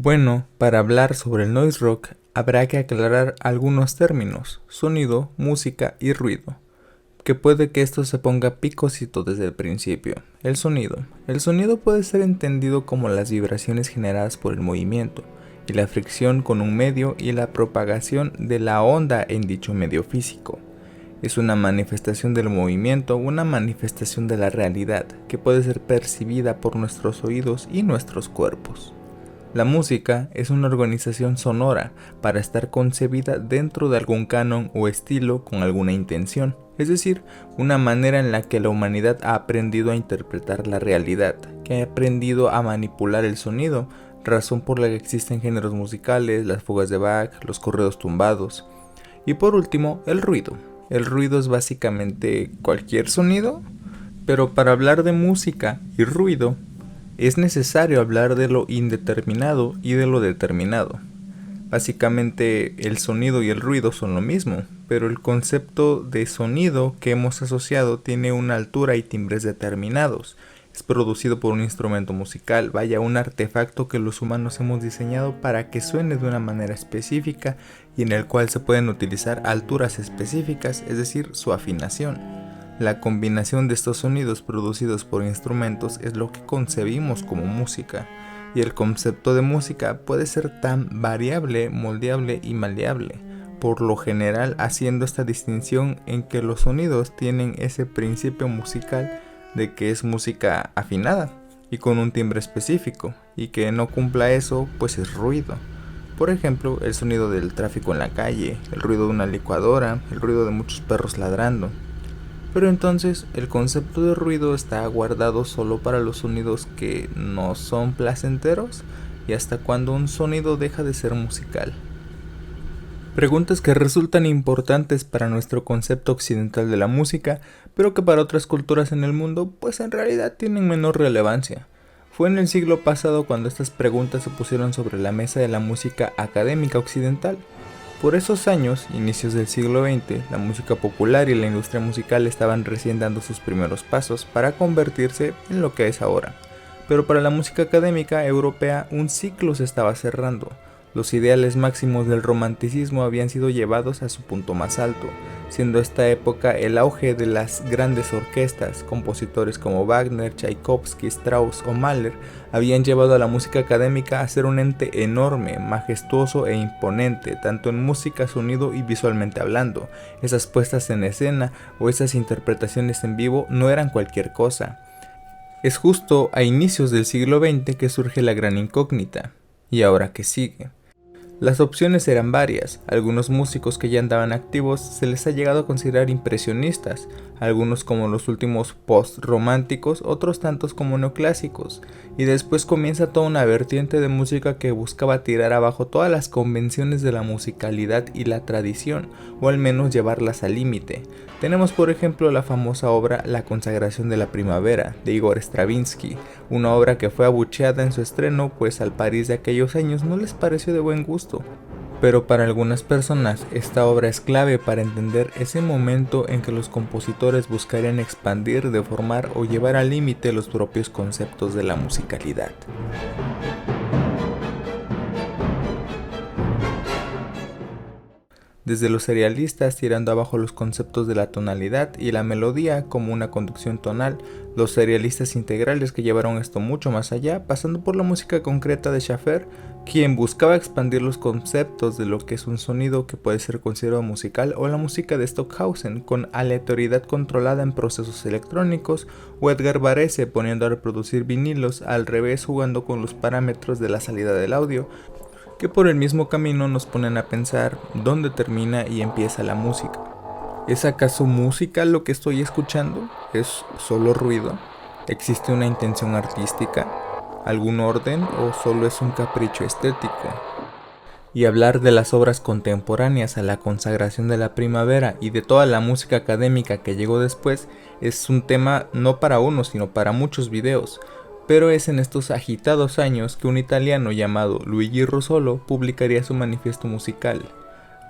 Bueno, para hablar sobre el noise rock habrá que aclarar algunos términos: sonido, música y ruido, que puede que esto se ponga picosito desde el principio. El sonido. El sonido puede ser entendido como las vibraciones generadas por el movimiento y la fricción con un medio y la propagación de la onda en dicho medio físico. Es una manifestación del movimiento, una manifestación de la realidad que puede ser percibida por nuestros oídos y nuestros cuerpos. La música es una organización sonora para estar concebida dentro de algún canon o estilo con alguna intención, es decir, una manera en la que la humanidad ha aprendido a interpretar la realidad, que ha aprendido a manipular el sonido, razón por la que existen géneros musicales, las fugas de Bach, los corridos tumbados. Y por último, el ruido. El ruido es básicamente cualquier sonido, pero para hablar de música y ruido, es necesario hablar de lo indeterminado y de lo determinado. Básicamente el sonido y el ruido son lo mismo, pero el concepto de sonido que hemos asociado tiene una altura y timbres determinados. Es producido por un instrumento musical, vaya, un artefacto que los humanos hemos diseñado para que suene de una manera específica y en el cual se pueden utilizar alturas específicas, es decir, su afinación. La combinación de estos sonidos producidos por instrumentos es lo que concebimos como música, y el concepto de música puede ser tan variable, moldeable y maleable, por lo general haciendo esta distinción en que los sonidos tienen ese principio musical de que es música afinada y con un timbre específico, y que no cumpla eso pues es ruido. Por ejemplo, el sonido del tráfico en la calle, el ruido de una licuadora, el ruido de muchos perros ladrando. Pero entonces el concepto de ruido está guardado solo para los sonidos que no son placenteros, y hasta cuando un sonido deja de ser musical. Preguntas que resultan importantes para nuestro concepto occidental de la música, pero que para otras culturas en el mundo pues en realidad tienen menor relevancia. Fue en el siglo pasado cuando estas preguntas se pusieron sobre la mesa de la música académica occidental. Por esos años, inicios del siglo XX, la música popular y la industria musical estaban recién dando sus primeros pasos para convertirse en lo que es ahora. Pero para la música académica europea un ciclo se estaba cerrando. Los ideales máximos del romanticismo habían sido llevados a su punto más alto, siendo esta época el auge de las grandes orquestas. Compositores como Wagner, Tchaikovsky, Strauss o Mahler habían llevado a la música académica a ser un ente enorme, majestuoso e imponente, tanto en música, sonido y visualmente hablando. Esas puestas en escena o esas interpretaciones en vivo no eran cualquier cosa. Es justo a inicios del siglo XX que surge la gran incógnita. ¿Y ahora qué sigue? Las opciones eran varias. Algunos músicos que ya andaban activos se les ha llegado a considerar impresionistas, algunos como los últimos post-románticos, otros tantos como neoclásicos, y después comienza toda una vertiente de música que buscaba tirar abajo todas las convenciones de la musicalidad y la tradición, o al menos llevarlas al límite. Tenemos por ejemplo la famosa obra La consagración de la primavera, de Igor Stravinsky, una obra que fue abucheada en su estreno pues al París de aquellos años no les pareció de buen gusto. Pero para algunas personas esta obra es clave para entender ese momento en que los compositores buscarían expandir, deformar o llevar al límite los propios conceptos de la musicalidad. Desde los serialistas tirando abajo los conceptos de la tonalidad y la melodía como una conducción tonal, los serialistas integrales que llevaron esto mucho más allá, pasando por la música concreta de Schaffer, quien buscaba expandir los conceptos de lo que es un sonido que puede ser considerado musical, o la música de Stockhausen con aleatoriedad controlada en procesos electrónicos, o Edgar Varese poniendo a reproducir vinilos al revés jugando con los parámetros de la salida del audio, que por el mismo camino nos ponen a pensar dónde termina y empieza la música. ¿Es acaso música lo que estoy escuchando? ¿Es solo ruido? ¿Existe una intención artística? ¿Algún orden o solo es un capricho estético? Y hablar de las obras contemporáneas a la consagración de la primavera y de toda la música académica que llegó después es un tema no para uno sino para muchos videos. Pero es en estos agitados años que un italiano llamado Luigi Russolo publicaría su manifiesto musical,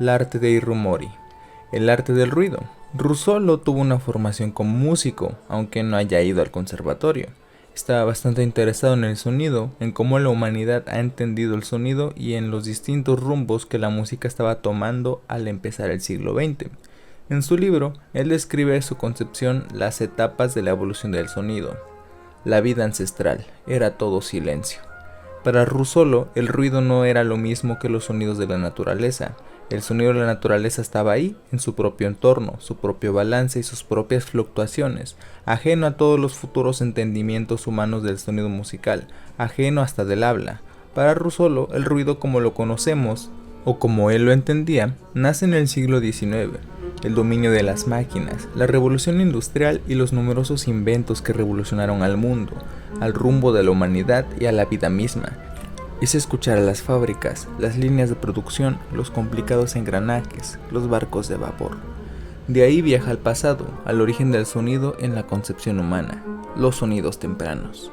L'arte dei rumori, el arte del ruido. Russolo tuvo una formación como músico, aunque no haya ido al conservatorio. Estaba bastante interesado en el sonido, en cómo la humanidad ha entendido el sonido y en los distintos rumbos que la música estaba tomando al empezar el siglo XX. En su libro, él describe su concepción las etapas de la evolución del sonido. La vida ancestral era todo silencio. Para Russolo, el ruido no era lo mismo que los sonidos de la naturaleza. El sonido de la naturaleza estaba ahí, en su propio entorno, su propio balance y sus propias fluctuaciones, ajeno a todos los futuros entendimientos humanos del sonido musical, ajeno hasta del habla. Para Russolo, el ruido como lo conocemos, o como él lo entendía, nace en el siglo XIX. El dominio de las máquinas, la revolución industrial y los numerosos inventos que revolucionaron al mundo, al rumbo de la humanidad y a la vida misma. Hice escuchar a las fábricas, las líneas de producción, los complicados engranajes, los barcos de vapor. De ahí viaja al pasado, al origen del sonido en la concepción humana, los sonidos tempranos.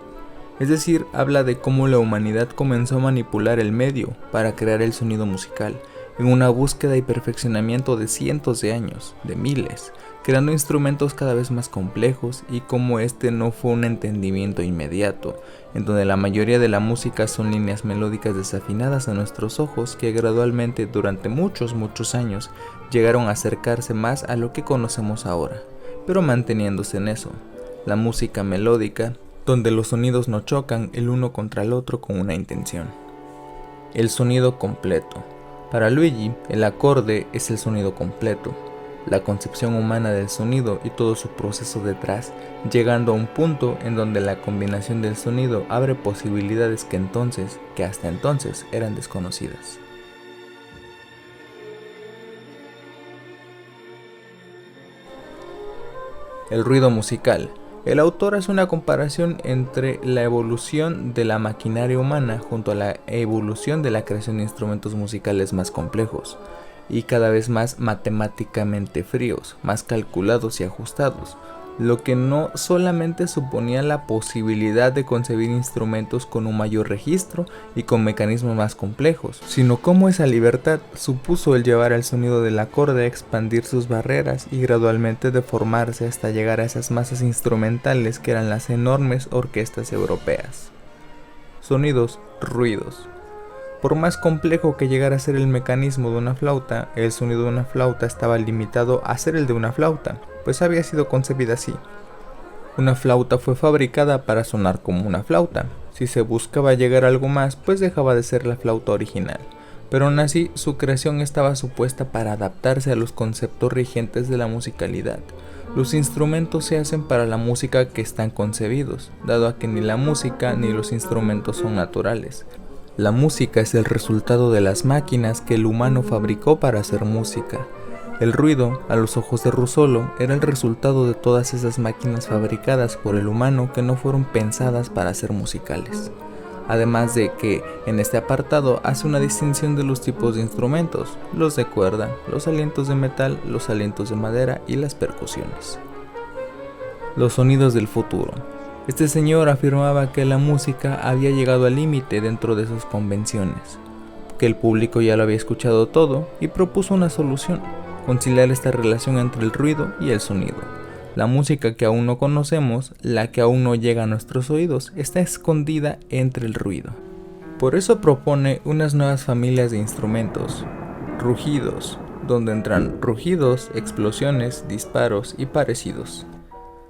Es decir, habla de cómo la humanidad comenzó a manipular el medio para crear el sonido musical, en una búsqueda y perfeccionamiento de cientos de años, de miles, creando instrumentos cada vez más complejos y cómo este no fue un entendimiento inmediato, en donde la mayoría de la música son líneas melódicas desafinadas a nuestros ojos que gradualmente durante muchos años llegaron a acercarse más a lo que conocemos ahora, pero manteniéndose en eso, la música melódica, donde los sonidos no chocan el uno contra el otro con una intención. El sonido completo. Para Luigi, el acorde es el sonido completo, la concepción humana del sonido y todo su proceso detrás, llegando a un punto en donde la combinación del sonido abre posibilidades que hasta entonces eran desconocidas. El ruido musical. El autor hace una comparación entre la evolución de la maquinaria humana junto a la evolución de la creación de instrumentos musicales más complejos y cada vez más matemáticamente fríos, más calculados y ajustados, lo que no solamente suponía la posibilidad de concebir instrumentos con un mayor registro y con mecanismos más complejos, sino cómo esa libertad supuso el llevar al sonido del acorde a expandir sus barreras y gradualmente deformarse hasta llegar a esas masas instrumentales que eran las enormes orquestas europeas. Sonidos, ruidos. Por más complejo que llegara a ser el mecanismo de una flauta, el sonido de una flauta estaba limitado a ser el de una flauta, pues había sido concebida así. Una flauta fue fabricada para sonar como una flauta. Si se buscaba llegar a algo más, pues dejaba de ser la flauta original. Pero aún así, su creación estaba supuesta para adaptarse a los conceptos rigentes de la musicalidad. Los instrumentos se hacen para la música que están concebidos, dado a que ni la música ni los instrumentos son naturales. La música es el resultado de las máquinas que el humano fabricó para hacer música. El ruido, a los ojos de Russolo, era el resultado de todas esas máquinas fabricadas por el humano que no fueron pensadas para ser musicales. Además de que, en este apartado, hace una distinción de los tipos de instrumentos, los de cuerda, los alientos de metal, los alientos de madera y las percusiones. Los sonidos del futuro. Este señor afirmaba que la música había llegado al límite dentro de sus convenciones, que el público ya lo había escuchado todo y propuso una solución, conciliar esta relación entre el ruido y el sonido. La música que aún no conocemos, la que aún no llega a nuestros oídos, está escondida entre el ruido. Por eso propone unas nuevas familias de instrumentos, rugidos, donde entran rugidos, explosiones, disparos y parecidos.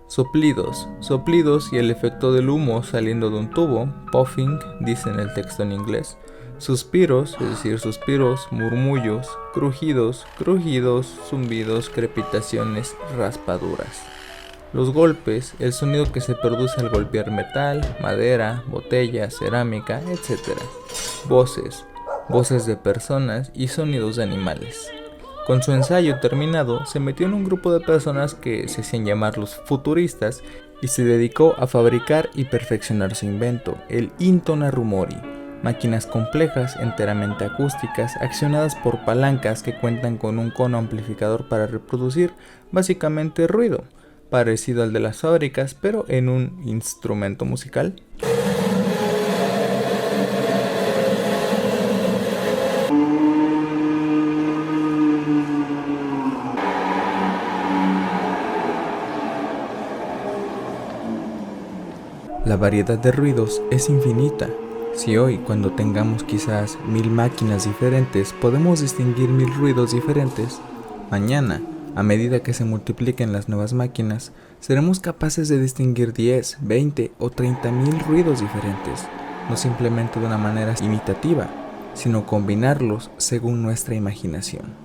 Soplidos y el efecto del humo saliendo de un tubo, puffing, dice en el texto en inglés. Suspiros, es decir, suspiros, murmullos, crujidos, zumbidos, crepitaciones, raspaduras. Los golpes, el sonido que se produce al golpear metal, madera, botella, cerámica, etc. Voces de personas y sonidos de animales. Con su ensayo terminado, se metió en un grupo de personas que se hacían llamar los futuristas y se dedicó a fabricar y perfeccionar su invento, el Intonarumori, máquinas complejas, enteramente acústicas, accionadas por palancas que cuentan con un cono amplificador para reproducir básicamente ruido, parecido al de las fábricas, pero en un instrumento musical. La variedad de ruidos es infinita. Si hoy, cuando tengamos quizás 1000 máquinas diferentes, podemos distinguir 1000 ruidos diferentes, mañana, a medida que se multipliquen las nuevas máquinas, seremos capaces de distinguir 10, 20 o 30.000 ruidos diferentes, no simplemente de una manera imitativa, sino combinarlos según nuestra imaginación.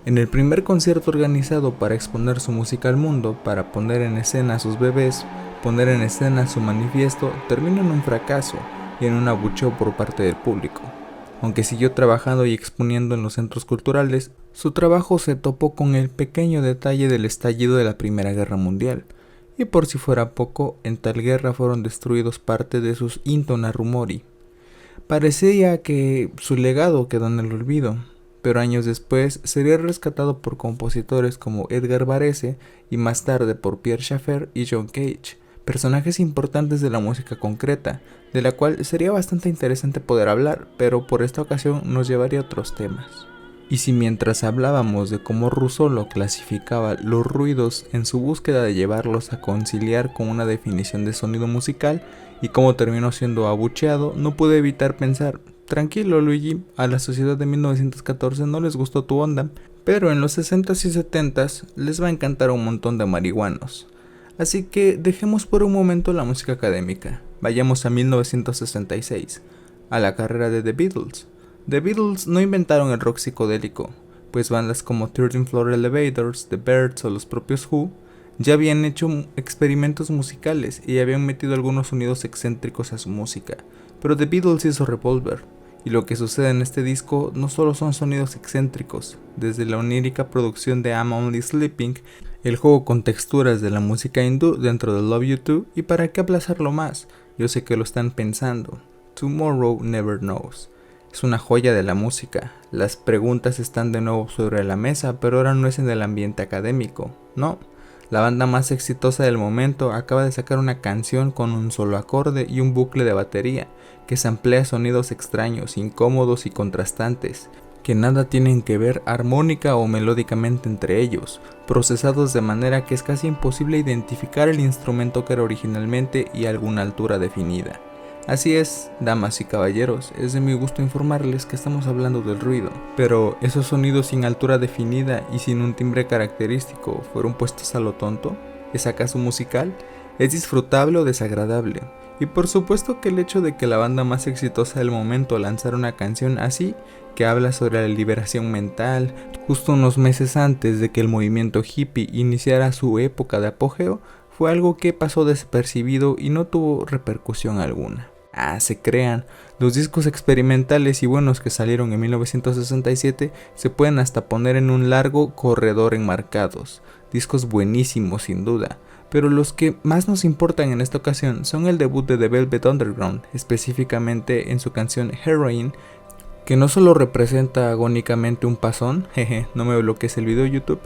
En el primer concierto organizado para exponer su música al mundo, para poner en escena a sus bebés, poner en escena su manifiesto, terminó en un fracaso y en un abucheo por parte del público. Aunque siguió trabajando y exponiendo en los centros culturales, su trabajo se topó con el pequeño detalle del estallido de la Primera Guerra Mundial, y por si fuera poco, en tal guerra fueron destruidos parte de sus Intona Rumori. Parecía que su legado quedó en el olvido, pero años después sería rescatado por compositores como Edgar Varese y más tarde por Pierre Schaeffer y John Cage, personajes importantes de la música concreta, de la cual sería bastante interesante poder hablar, pero por esta ocasión nos llevaría a otros temas. Y si mientras hablábamos de cómo Russolo clasificaba los ruidos en su búsqueda de llevarlos a conciliar con una definición de sonido musical y cómo terminó siendo abucheado, no pude evitar pensar: tranquilo Luigi, a la sociedad de 1914 no les gustó tu onda, pero en los 60s y 70s les va a encantar un montón de marihuanos. Así que dejemos por un momento la música académica, vayamos a 1966, a la carrera de The Beatles. The Beatles no inventaron el rock psicodélico, pues bandas como 13th Floor Elevators, The Byrds o los propios Who ya habían hecho experimentos musicales y habían metido algunos sonidos excéntricos a su música, pero The Beatles hizo Revolver. Y lo que sucede en este disco no solo son sonidos excéntricos, desde la onírica producción de I'm Only Sleeping, el juego con texturas de la música hindú dentro de Love You Too, y para qué aplazarlo más, yo sé que lo están pensando, Tomorrow Never Knows. Es una joya de la música, las preguntas están de nuevo sobre la mesa, pero ahora no es en el ambiente académico, no. La banda más exitosa del momento acaba de sacar una canción con un solo acorde y un bucle de batería, que samplea sonidos extraños, incómodos y contrastantes, que nada tienen que ver armónica o melódicamente entre ellos, procesados de manera que es casi imposible identificar el instrumento que era originalmente y alguna altura definida. Así es, damas y caballeros, es de mi gusto informarles que estamos hablando del ruido, pero esos sonidos sin altura definida y sin un timbre característico fueron puestos a lo tonto. ¿Es acaso musical? ¿Es disfrutable o desagradable? Y por supuesto que el hecho de que la banda más exitosa del momento lanzara una canción así, que habla sobre la liberación mental, justo unos meses antes de que el movimiento hippie iniciara su época de apogeo, fue algo que pasó desapercibido y no tuvo repercusión alguna. Se crean, los discos experimentales y buenos que salieron en 1967 se pueden hasta poner en un largo corredor enmarcados, discos buenísimos sin duda, pero los que más nos importan en esta ocasión son el debut de The Velvet Underground, específicamente en su canción Heroin, que no solo representa agónicamente un pasón, no me bloquees el video YouTube,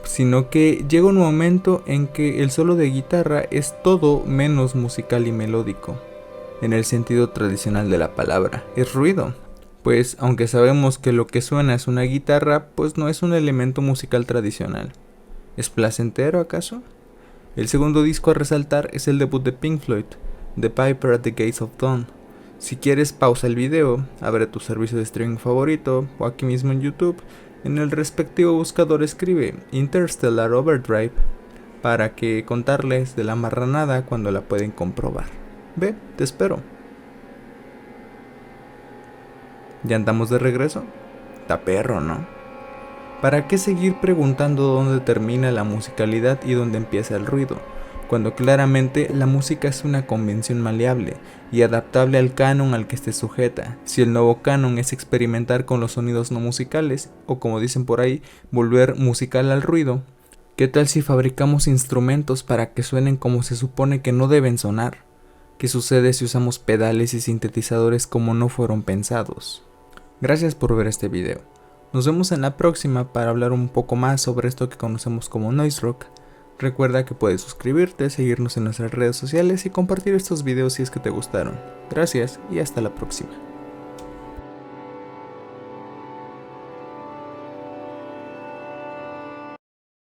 sino que llega un momento en que el solo de guitarra es todo menos musical y melódico, en el sentido tradicional de la palabra, es ruido, pues aunque sabemos que lo que suena es una guitarra, pues no es un elemento musical tradicional. ¿Es placentero acaso? El segundo disco a resaltar es el debut de Pink Floyd, The Piper at the Gates of Dawn. Si quieres pausa el video, abre tu servicio de streaming favorito o aquí mismo en YouTube, en el respectivo buscador escribe Interstellar Overdrive para que contarles de la marranada cuando la pueden comprobar. Ve, te espero. ¿Ya andamos de regreso? Está perro, ¿no? ¿Para qué seguir preguntando dónde termina la musicalidad y dónde empieza el ruido? Cuando claramente la música es una convención maleable y adaptable al canon al que esté sujeta. Si el nuevo canon es experimentar con los sonidos no musicales, o como dicen por ahí, volver musical al ruido, ¿qué tal si fabricamos instrumentos para que suenen como se supone que no deben sonar? ¿Qué sucede si usamos pedales y sintetizadores como no fueron pensados? Gracias por ver este video. Nos vemos en la próxima para hablar un poco más sobre esto que conocemos como noise rock. Recuerda que puedes suscribirte, seguirnos en nuestras redes sociales y compartir estos videos si es que te gustaron. Gracias y hasta la próxima.